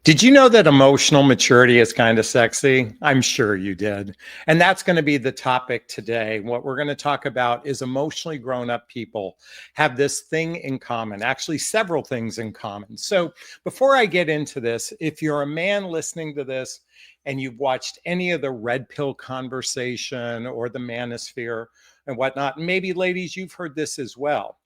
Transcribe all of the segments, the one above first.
Did you know that emotional maturity is kind of sexy? I'm sure you did. And that's going to be the topic today. What we're going to talk about is emotionally grown up people have this thing in common, actually, several things in common. So, before I get into this, if you're a man listening to this and you've watched any of the red pill conversation or the manosphere and whatnot, maybe ladies, you've heard this as well.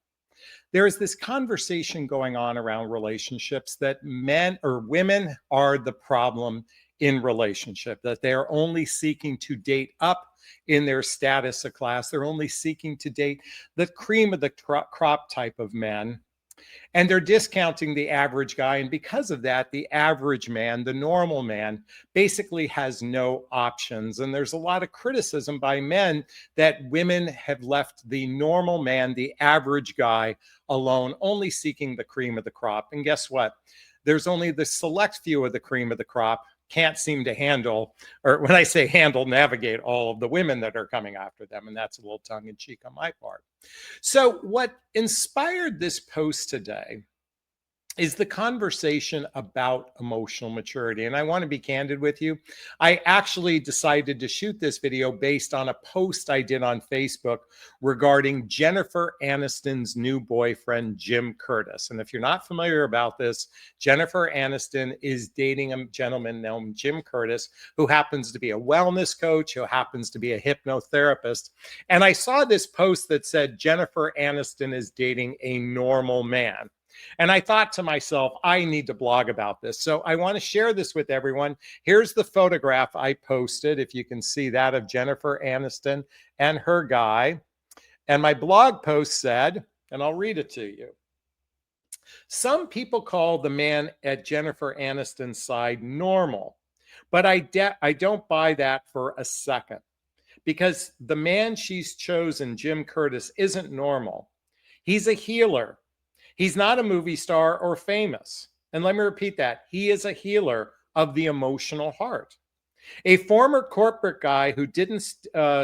There is this conversation going on around relationships that men or women are the problem in relationship, that they are only seeking to date up in their status of class. They're only seeking to date the cream of the crop type of men, and they're discounting the average guy. And because of that, the average man, the normal man, basically has no options. And there's a lot of criticism by men that women have left the normal man, the average guy, alone, only seeking the cream of the crop. And guess what? There's only the select few of the cream of the crop can't seem to handle, or when I say handle, navigate all of the women that are coming after them. And that's a little tongue in cheek on my part. So, what inspired this post today is the conversation about emotional maturity. And I want to be candid with you. I actually decided to shoot this video based on a post I did on Facebook regarding Jennifer Aniston's new boyfriend, Jim Curtis. And if you're not familiar about this, Jennifer Aniston is dating a gentleman named Jim Curtis, who happens to be a wellness coach, who happens to be a hypnotherapist. And I saw this post that said Jennifer Aniston is dating a normal man. And I thought to myself, I need to blog about this. So I want to share this with everyone. Here's the photograph I posted, if you can see that, of Jennifer Aniston and her guy. And my blog post said, and I'll read it to you. Some people call the man at Jennifer Aniston's side normal, but I don't buy that for a second, because the man she's chosen, Jim Curtis, isn't normal. He's a healer. He's not a movie star or famous. And let me repeat that. He is a healer of the emotional heart. A former corporate guy who didn't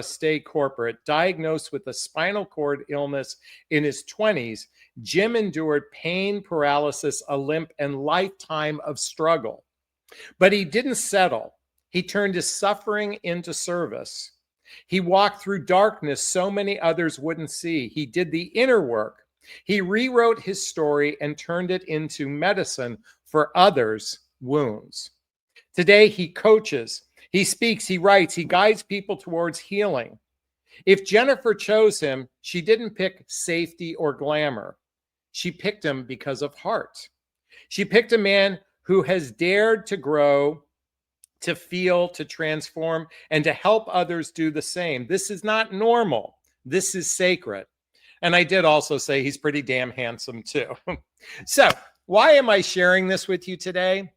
stay corporate, diagnosed with a spinal cord illness in his 20s, Jim endured pain, paralysis, a limp, and lifetime of struggle. But he didn't settle. He turned his suffering into service. He walked through darkness so many others wouldn't see. He did the inner work. He rewrote his story and turned it into medicine for others' wounds. Today, he coaches, he speaks, he writes, he guides people towards healing. If Jennifer chose him, she didn't pick safety or glamour. She picked him because of heart. She picked a man who has dared to grow, to feel, to transform, and to help others do the same. This is not normal. This is sacred. And I did also say he's pretty damn handsome too. So why am I sharing this with you today?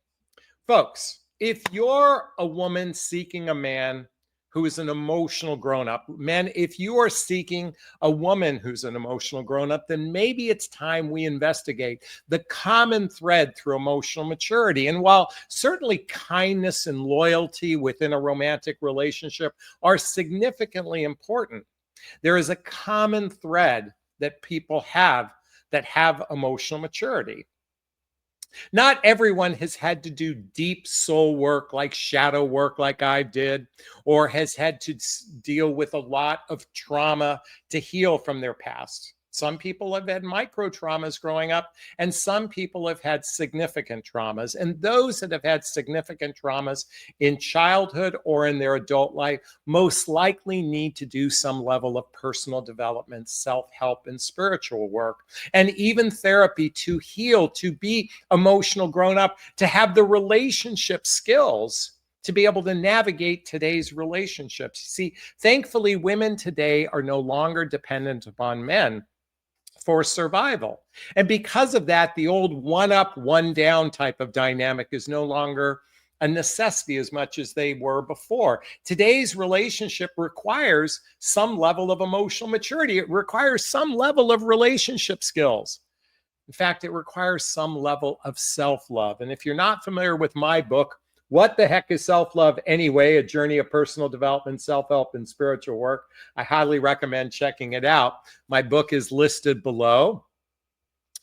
Folks, if you're a woman seeking a man who is an emotional grown-up, men, if you are seeking a woman who's an emotional grown-up, then maybe it's time we investigate the common thread through emotional maturity. And while certainly kindness and loyalty within a romantic relationship are significantly important, there is a common thread that people have that have emotional maturity. Not everyone has had to do deep soul work, like shadow work, like I did, or has had to deal with a lot of trauma to heal from their past. Some people have had micro traumas growing up, and some people have had significant traumas. And those that have had significant traumas in childhood or in their adult life most likely need to do some level of personal development, self-help, and spiritual work, and even therapy to heal, to be emotional grown up, to have the relationship skills to be able to navigate today's relationships. See, thankfully, women today are no longer dependent upon men for survival. And because of that, the old one up, one down type of dynamic is no longer a necessity as much as they were before. Today's relationship requires some level of emotional maturity. It requires some level of relationship skills. In fact, it requires some level of self-love. And if you're not familiar with my book, What the Heck is Self-Love Anyway? A Journey of Personal Development, Self-Help, and Spiritual Work, I highly recommend checking it out. My book is listed below.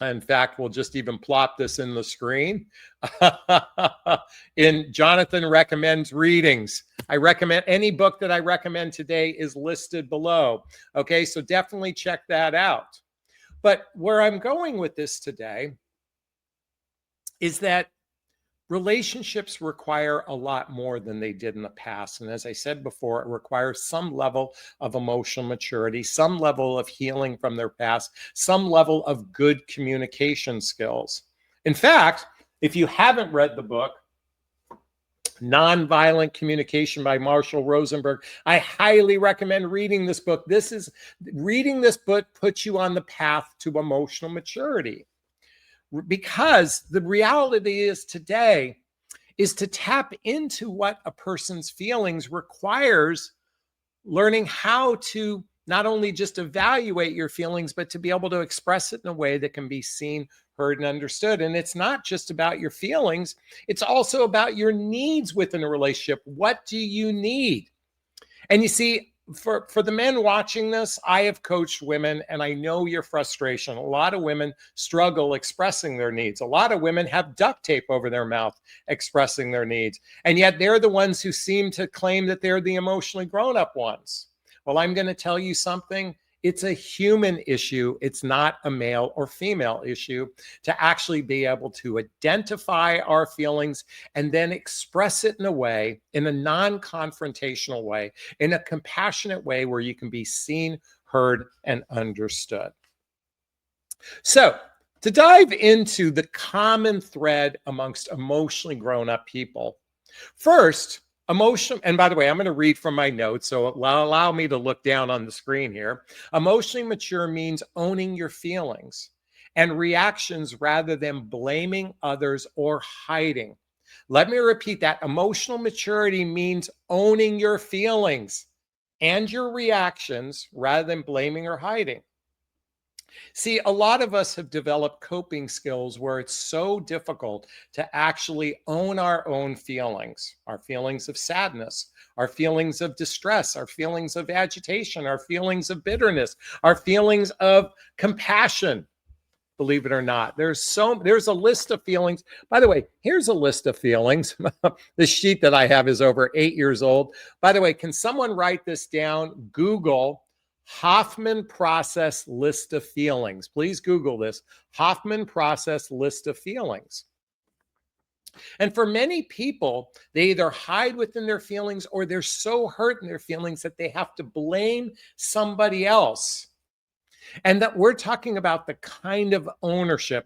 In fact, we'll just even plop this in the screen. In Jonathan recommends readings. I recommend any book that I recommend today is listed below. Okay, so definitely check that out. But where I'm going with this today is that relationships require a lot more than they did in the past. And as I said before, it requires some level of emotional maturity, some level of healing from their past, some level of good communication skills. In fact, if you haven't read the book, Nonviolent Communication by Marshall Rosenberg, I highly recommend reading this book. Reading this book puts you on the path to emotional maturity. Because the reality is today is to tap into what a person's feelings requires learning how to not only just evaluate your feelings, but to be able to express it in a way that can be seen, heard, and understood. And it's not just about your feelings, it's also about your needs within a relationship. What do you need? And you see, for the men watching this, I have coached women and I know your frustration. A lot of women struggle expressing their needs. A lot of women have duct tape over their mouth expressing their needs. And yet they're the ones who seem to claim that they're the emotionally grown-up ones. Well, I'm going to tell you something. It's a human issue. It's not a male or female issue to actually be able to identify our feelings and then express it in a way, in a non-confrontational way, in a compassionate way where you can be seen, heard, and understood. So, to dive into the common thread amongst emotionally grown-up people, first, emotion, and by the way, I'm going to read from my notes, so allow me to look down on the screen here. Emotionally mature means owning your feelings and reactions rather than blaming others or hiding. Let me repeat that. Emotional maturity means owning your feelings and your reactions rather than blaming or hiding. See, a lot of us have developed coping skills where it's so difficult to actually own our own feelings, our feelings of sadness, our feelings of distress, our feelings of agitation, our feelings of bitterness, our feelings of compassion. Believe it or not, there's a list of feelings. By the way, here's a list of feelings. The sheet that I have is over 8 years old. By the way, can someone write this down? Google Hoffman process list of feelings. Please Google this. Hoffman process list of feelings. And for many people, they either hide within their feelings or they're so hurt in their feelings that they have to blame somebody else. And that we're talking about the kind of ownership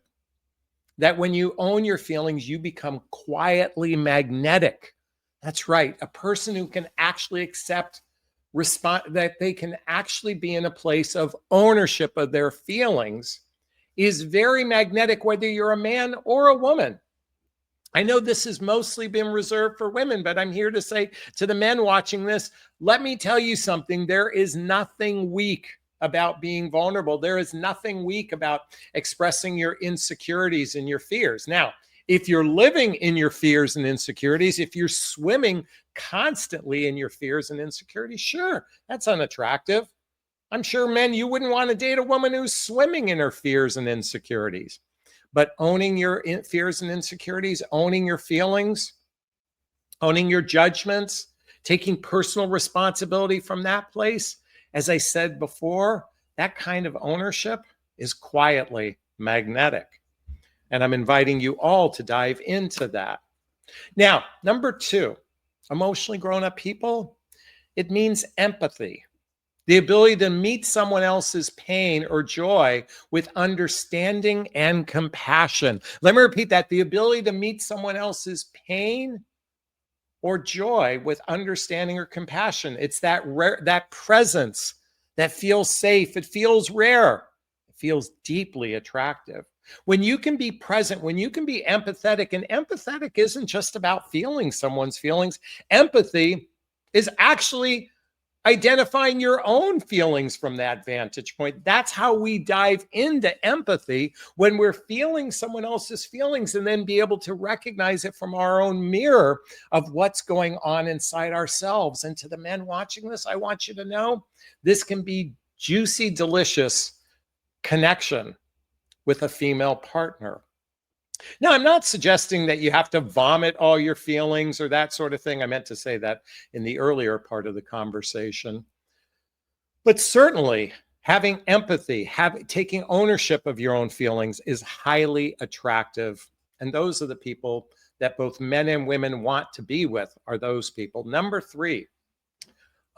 that when you own your feelings, you become quietly magnetic. That's right. A person who can actually accept that they can actually be in a place of ownership of their feelings is very magnetic, whether you're a man or a woman. I know this has mostly been reserved for women, but I'm here to say to the men watching this, let me tell you something. There is nothing weak about being vulnerable. There is nothing weak about expressing your insecurities and your fears. Now, if you're living in your fears and insecurities, if you're swimming constantly in your fears and insecurities, sure, that's unattractive. I'm sure, men, you wouldn't want to date a woman who's swimming in her fears and insecurities. But owning your fears and insecurities, owning your feelings, owning your judgments, taking personal responsibility from that place, as I said before, that kind of ownership is quietly magnetic. And I'm inviting you all to dive into that. Now, number 2, emotionally grown-up people, it means empathy. The ability to meet someone else's pain or joy with understanding and compassion. Let me repeat that. The ability to meet someone else's pain or joy with understanding or compassion. It's that presence that feels safe. It feels rare. It feels deeply attractive. When you can be present, when you can be empathetic, and empathetic isn't just about feeling someone's feelings. Empathy is actually identifying your own feelings from that vantage point. That's how we dive into empathy, when we're feeling someone else's feelings and then be able to recognize it from our own mirror of what's going on inside ourselves. And to the men watching this, I want you to know this can be juicy, delicious connection with a female partner. Now, I'm not suggesting that you have to vomit all your feelings or that sort of thing. I meant to say that in the earlier part of the conversation. But certainly, having empathy, taking ownership of your own feelings is highly attractive. And those are the people that both men and women want to be with, are those people. Number 3,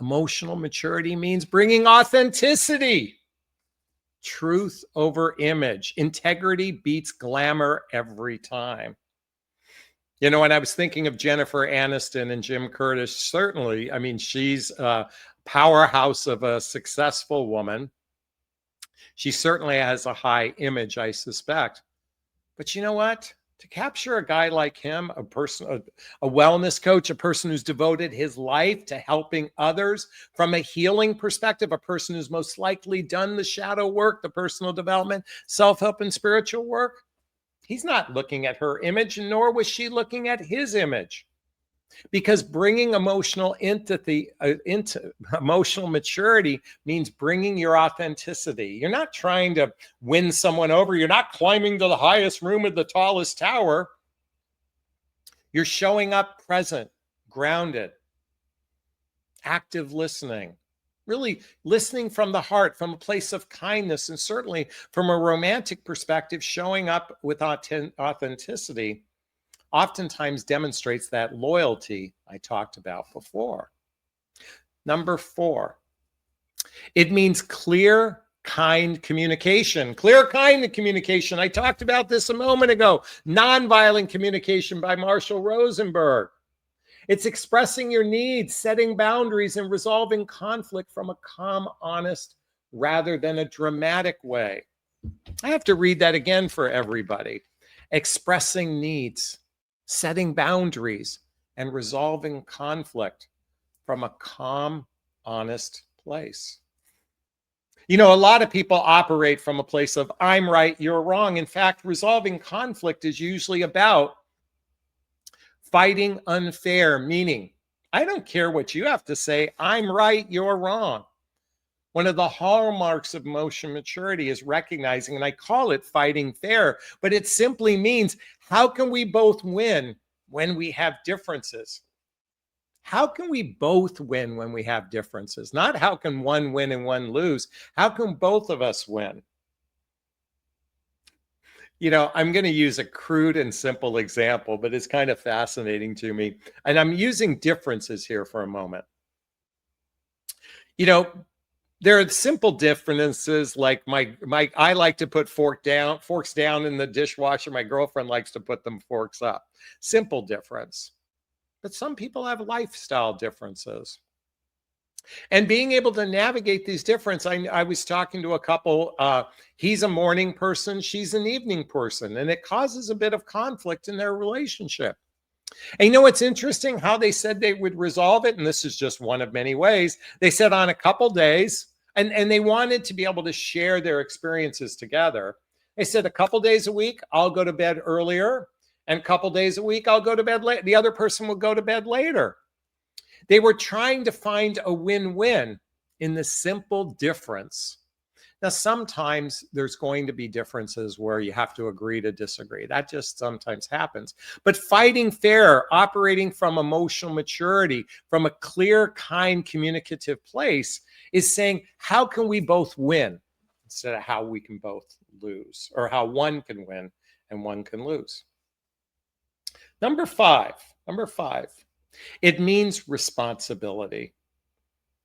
emotional maturity means bringing authenticity. Truth over image. Integrity beats glamour every time. You know, and I was thinking of Jennifer Aniston and Jim Curtis. Certainly, I mean, she's a powerhouse of a successful woman. She certainly has a high image, I suspect. But you know what? To capture a guy like him, a person, a wellness coach, a person who's devoted his life to helping others from a healing perspective, a person who's most likely done the shadow work, the personal development, self-help, and spiritual work, he's not looking at her image, nor was she looking at his image. Because bringing emotional empathy into emotional maturity means bringing your authenticity. You're not trying to win someone over. You're not climbing to the highest room of the tallest tower. You're showing up present, grounded, active listening, really listening from the heart, from a place of kindness, and certainly from a romantic perspective, showing up with authenticity oftentimes demonstrates that loyalty I talked about before. Number 4, it means clear, kind communication. Clear, kind communication. I talked about this a moment ago. Nonviolent communication by Marshall Rosenberg. It's expressing your needs, setting boundaries, and resolving conflict from a calm, honest, rather than a dramatic way. I have to read that again for everybody. Expressing needs, setting boundaries, and resolving conflict from a calm, honest place. You know, a lot of people operate from a place of I'm right, you're wrong. In fact, resolving conflict is usually about fighting unfair, meaning I don't care what you have to say. I'm right, you're wrong. One of the hallmarks of emotional maturity is recognizing, and I call it fighting fair, but it simply means how can we both win when we have differences? How can we both win when we have differences? Not how can one win and one lose? How can both of us win? You know, I'm going to use a crude and simple example, but it's kind of fascinating to me. And I'm using differences here for a moment. You know, there are simple differences like I like to put forks down in the dishwasher. My girlfriend likes to put them forks up. Simple difference. But some people have lifestyle differences. And being able to navigate these differences, I was talking to a couple, he's a morning person, she's an evening person, and it causes a bit of conflict in their relationship. And you know what's interesting? How they said they would resolve it, and this is just one of many ways. They said on a couple days, and they wanted to be able to share their experiences together. They said a couple days a week, I'll go to bed earlier, and a couple days a week, I'll go to bed late. The other person will go to bed later. They were trying to find a win-win in the simple difference. Now, sometimes there's going to be differences where you have to agree to disagree. That just sometimes happens. But fighting fair, operating from emotional maturity, from a clear, kind, communicative place is saying, how can we both win instead of how we can both lose, or how one can win and one can lose. Number five, it means responsibility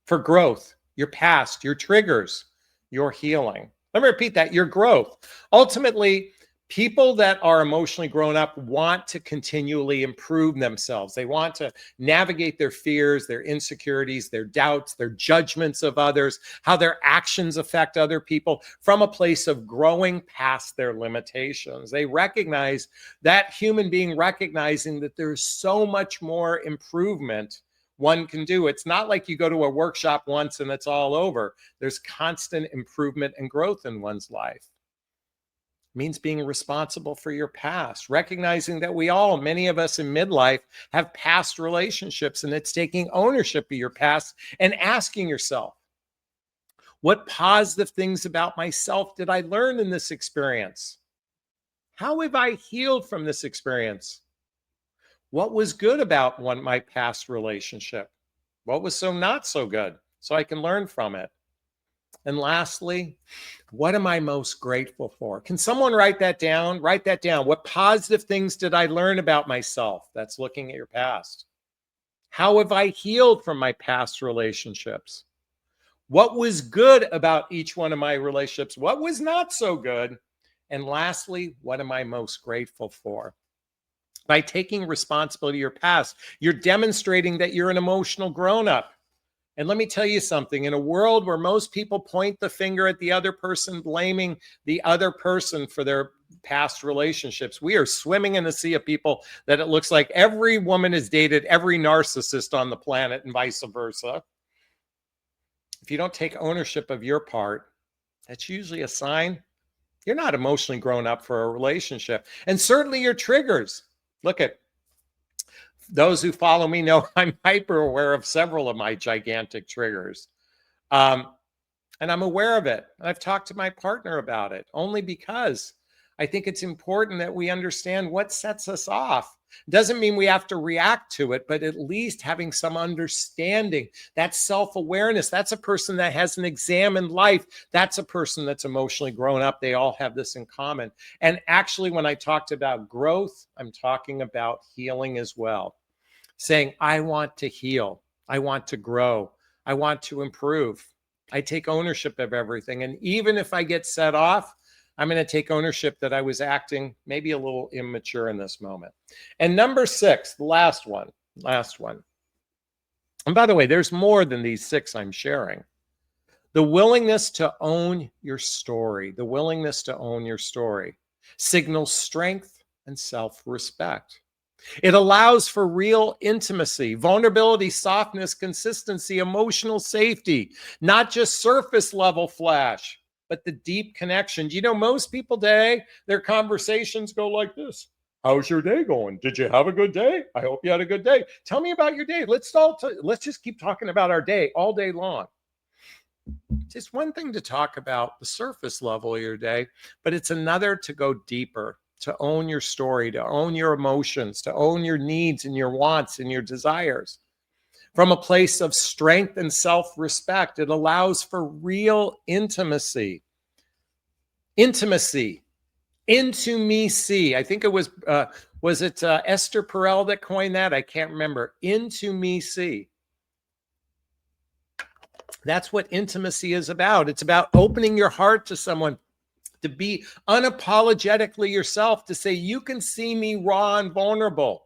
for growth, your past, your triggers, your healing. Let me repeat that, your growth. Ultimately, people that are emotionally grown up want to continually improve themselves. They want to navigate their fears, their insecurities, their doubts, their judgments of others, how their actions affect other people from a place of growing past their limitations. They recognize that human being recognizing that there's so much more improvement one can do. It's not like you go to a workshop once and it's all over. There's constant improvement and growth in one's life. It means being responsible for your past, recognizing that many of us in midlife have past relationships, and it's taking ownership of your past and asking yourself, What positive things about myself did I learn in this experience? How have I healed from this experience? What was good about my past relationship? What was so not so good? So I can learn from it. And lastly, what am I most grateful for? Can someone write that down? Write that down. What positive things did I learn about myself? That's looking at your past. How have I healed from my past relationships? What was good about each one of my relationships? What was not so good? And lastly, what am I most grateful for? By taking responsibility of your past, you're demonstrating that you're an emotional grown-up. And let me tell you something, in a world where most people point the finger at the other person, blaming the other person for their past relationships, we are swimming in a sea of people that it looks like every woman has dated every narcissist on the planet and vice versa. If you don't take ownership of your part, that's usually a sign you're not emotionally grown up for a relationship. And certainly your triggers. Look at those who follow me know I'm hyper aware of several of my gigantic triggers. And I'm aware of it. I've talked to my partner about it only because I think it's important that we understand what sets us off. Doesn't mean we have to react to it, but at least having some understanding. That's self-awareness. That's a person that has an examined life. That's a person that's emotionally grown up. They all have this in common. And actually, when I talked about growth, I'm talking about healing as well. Saying, I want to heal. I want to grow. I want to improve. I take ownership of everything. And even if I get set off, I'm going to take ownership that I was acting maybe a little immature in this moment. And number 6, the last one. And by the way, there's more than these 6 I'm sharing. The willingness to own your story. The willingness to own your story signals strength and self-respect. It allows for real intimacy, vulnerability, softness, consistency, emotional safety, not just surface level flash, but the deep connection. You know, most people today, their conversations go like this. How's your day going? Did you have a good day? I hope you had a good day. Tell me about your day. Let's just keep talking about our day all day long. It's one thing to talk about the surface level of your day, but it's another to go deeper, to own your story, to own your emotions, to own your needs and your wants and your desires. From a place of strength and self-respect, it allows for real intimacy. Intimacy. Into me see. I think it was it Esther Perel that coined that? I can't remember. Into me see. That's what intimacy is about. It's about opening your heart to someone, to be unapologetically yourself, to say, you can see me raw and vulnerable.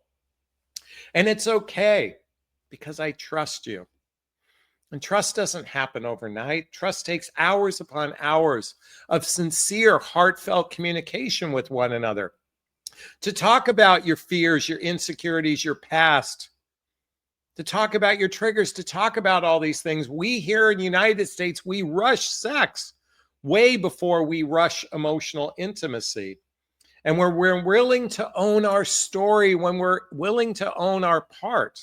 And it's okay because I trust you. And trust doesn't happen overnight. Trust takes hours upon hours of sincere, heartfelt communication with one another. To talk about your fears, your insecurities, your past, to talk about your triggers, to talk about all these things. We here in the United States, we rush sex way before we rush emotional intimacy. And when we're willing to own our story, when we're willing to own our part,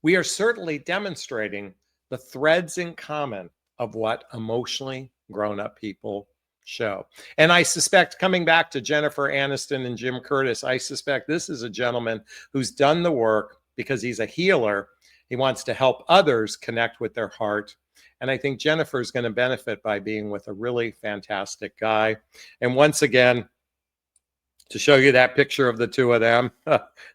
we are certainly demonstrating the threads in common of what emotionally grown-up people show. And I suspect, coming back to Jennifer Aniston and Jim Curtis, I suspect this is a gentleman who's done the work because he's a healer. He wants to help others connect with their heart. And I think Jennifer is going to benefit by being with a really fantastic guy. And once again, to show you that picture of the two of them,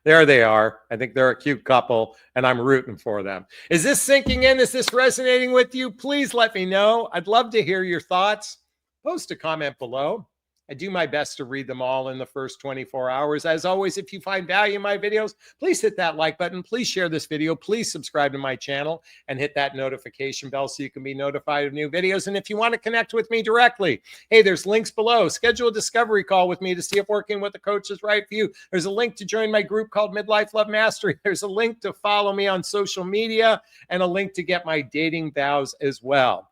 there they are. I think they're a cute couple, and I'm rooting for them. Is this sinking in? Is this resonating with you? Please let me know. I'd love to hear your thoughts. Post a comment below. I do my best to read them all in the first 24 hours. As always, if you find value in my videos, please hit that like button. Please share this video. Please subscribe to my channel and hit that notification bell so you can be notified of new videos. And if you want to connect with me directly, hey, there's links below. Schedule a discovery call with me to see if working with a coach is right for you. There's a link to join my group called Midlife Love Mastery. There's a link to follow me on social media and a link to get my dating vows as well.